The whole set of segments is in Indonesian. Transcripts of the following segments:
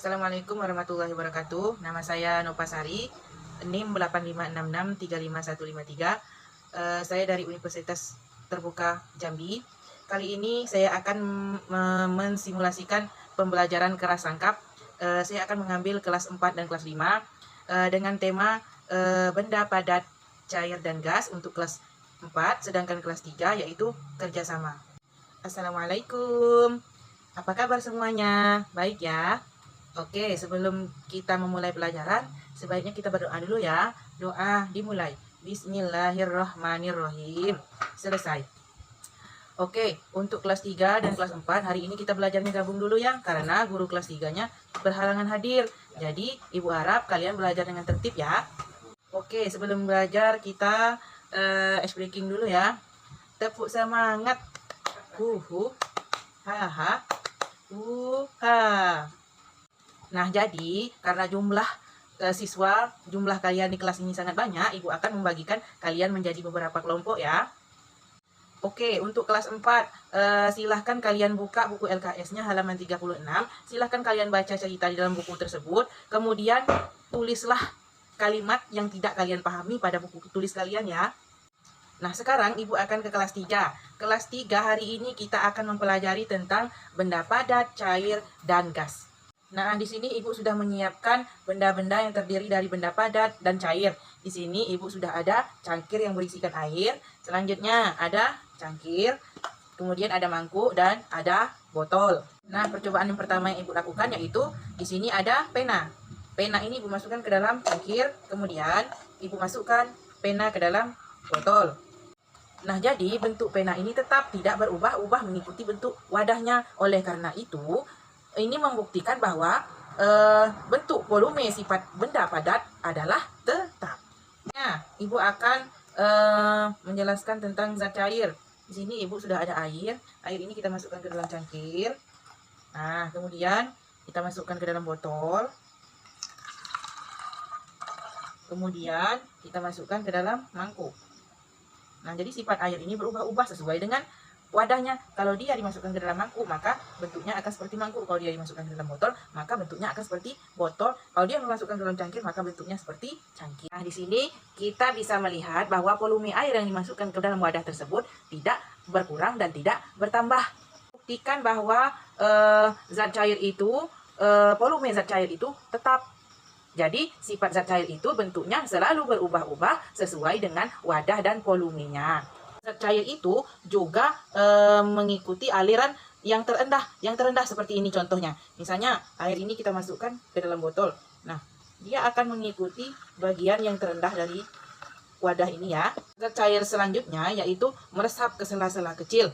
Assalamualaikum warahmatullahi wabarakatuh. Nama saya Nopasari, NIM 8566355153. Saya dari Universitas Terbuka Jambi. Kali ini saya akan mensimulasikan pembelajaran kelas rangkap. Saya akan mengambil kelas 4 dan kelas 5 dengan tema benda padat, cair, dan gas untuk kelas 4, sedangkan kelas 3 yaitu kerjasama. Assalamualaikum. Apa kabar semuanya? Baik ya? Oke, sebelum kita memulai pelajaran, sebaiknya kita berdoa dulu ya. Doa dimulai. Bismillahirrahmanirrahim. Selesai. Oke, untuk kelas 3 dan kelas 4, hari ini kita belajarnya gabung dulu ya. Karena guru kelas 3-nya berhalangan hadir. Jadi, Ibu harap kalian belajar dengan tertib ya. Oke, sebelum belajar kita ice breaking dulu ya. Tepuk semangat. Ha. Nah, jadi karena jumlah jumlah kalian di kelas ini sangat banyak, Ibu akan membagikan kalian menjadi beberapa kelompok ya. Oke, untuk kelas 4, silahkan kalian buka buku LKS-nya halaman 36. Silahkan kalian baca cerita di dalam buku tersebut. Kemudian tulislah kalimat yang tidak kalian pahami pada buku tulis kalian ya. Nah, sekarang Ibu akan ke kelas 3. Kelas 3 hari ini kita akan mempelajari tentang benda padat, cair, dan gas. Nah, di sini Ibu sudah menyiapkan benda-benda yang terdiri dari benda padat dan cair. Di sini Ibu sudah ada cangkir yang berisikan air. Selanjutnya ada cangkir, kemudian ada mangkuk, dan ada botol. Nah, percobaan yang pertama yang Ibu lakukan yaitu di sini ada pena. Pena ini Ibu masukkan ke dalam cangkir, kemudian Ibu masukkan pena ke dalam botol. Nah, jadi bentuk pena ini tetap tidak berubah-ubah mengikuti bentuk wadahnya. Oleh karena itu, ini membuktikan bahwa bentuk volume sifat benda padat adalah tetap. Nah, Ibu akan menjelaskan tentang zat cair. Di sini Ibu sudah ada air. Air ini kita masukkan ke dalam cangkir. Nah, kemudian kita masukkan ke dalam botol. Kemudian kita masukkan ke dalam mangkuk. Nah, jadi sifat air ini berubah-ubah sesuai dengan wadahnya. Kalau dia dimasukkan ke dalam mangkuk, maka bentuknya akan seperti mangkuk. Kalau dia dimasukkan ke dalam botol, maka bentuknya akan seperti botol. Kalau dia dimasukkan ke dalam cangkir, maka bentuknya seperti cangkir. Nah, di sini kita bisa melihat bahwa volume air yang dimasukkan ke dalam wadah tersebut tidak berkurang dan tidak bertambah. Buktikan bahwa volume zat cair itu tetap. Jadi, sifat zat cair itu bentuknya selalu berubah-ubah sesuai dengan wadah dan volumenya. Zat cair itu juga mengikuti aliran yang terendah seperti ini contohnya. Misalnya, air ini kita masukkan ke dalam botol. Nah, dia akan mengikuti bagian yang terendah dari wadah ini ya. Zat cair selanjutnya yaitu meresap ke sela-sela kecil.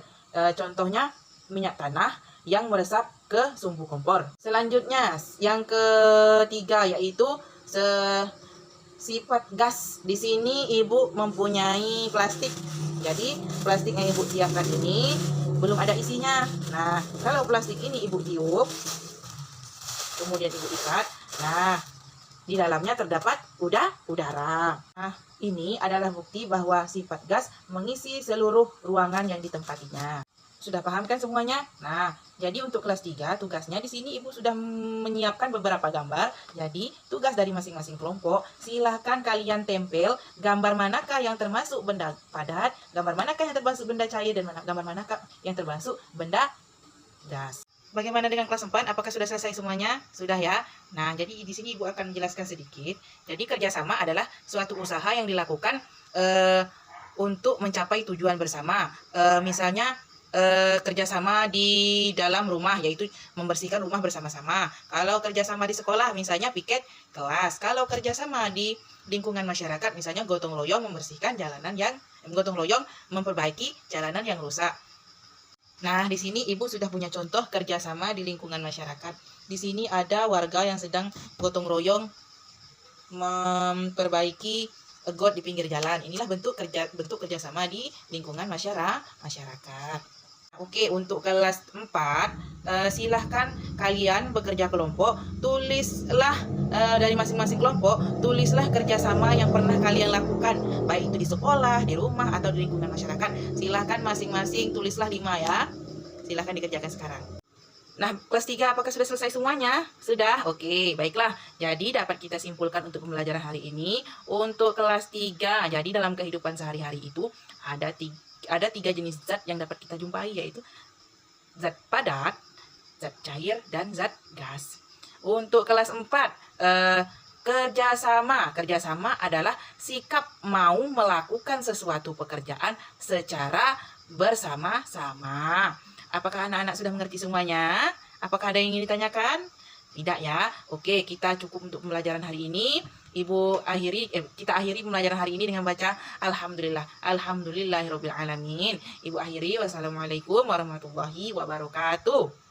Contohnya, minyak tanah yang meresap ke sumbu kompor. Selanjutnya, yang ketiga yaitu sifat gas. Di sini Ibu mempunyai plastik. Jadi, plastik yang Ibu siapkan ini belum ada isinya. Nah, kalau plastik ini Ibu tiup, kemudian Ibu ikat. Nah, di dalamnya terdapat udara. Nah, ini adalah bukti bahwa sifat gas mengisi seluruh ruangan yang ditempatinya. Sudah paham kan semuanya? Nah, jadi untuk kelas 3 tugasnya di sini Ibu sudah menyiapkan beberapa gambar. Jadi, tugas dari masing-masing kelompok, silahkan kalian tempel gambar manakah yang termasuk benda padat, gambar manakah yang termasuk benda cair, dan gambar manakah yang termasuk benda gas. Bagaimana dengan kelas 4? Apakah sudah selesai semuanya? Sudah ya? Nah, jadi di sini Ibu akan menjelaskan sedikit. Jadi, kerjasama adalah suatu usaha yang dilakukan untuk mencapai tujuan bersama. Misalnya, kerjasama di dalam rumah, yaitu membersihkan rumah bersama-sama. Kalau kerjasama di sekolah, misalnya piket kelas. Kalau kerjasama di lingkungan masyarakat, misalnya gotong royong memperbaiki jalanan yang rusak. Nah, di sini Ibu sudah punya contoh kerjasama di lingkungan masyarakat. Di sini ada warga yang sedang gotong royong memperbaiki got di pinggir jalan. Inilah bentuk kerjasama di lingkungan masyarakat. Oke, untuk kelas 4, silahkan kalian bekerja kelompok. Tulislah dari masing-masing kelompok, tulislah kerjasama yang pernah kalian lakukan, baik itu di sekolah, di rumah, atau di lingkungan masyarakat. Silahkan masing-masing tulislah 5 ya. Silahkan dikerjakan sekarang. Nah, kelas 3 apakah sudah selesai semuanya? Sudah? Oke, baiklah. Jadi dapat kita simpulkan untuk pembelajaran hari ini. Untuk kelas 3, jadi dalam kehidupan sehari-hari itu ada tiga jenis zat yang dapat kita jumpai, yaitu zat padat, zat cair, dan zat gas. Untuk kelas 4, kerjasama. Kerjasama adalah sikap mau melakukan sesuatu pekerjaan secara bersama-sama. Apakah anak-anak sudah mengerti semuanya? Apakah ada yang ingin ditanyakan? Tidak ya? Oke, kita cukup untuk pembelajaran hari ini. Kita akhiri pembelajaran hari ini dengan baca Alhamdulillah. Alhamdulillahirobbilalamin. Ibu akhiri. Wassalamualaikum warahmatullahi wabarakatuh.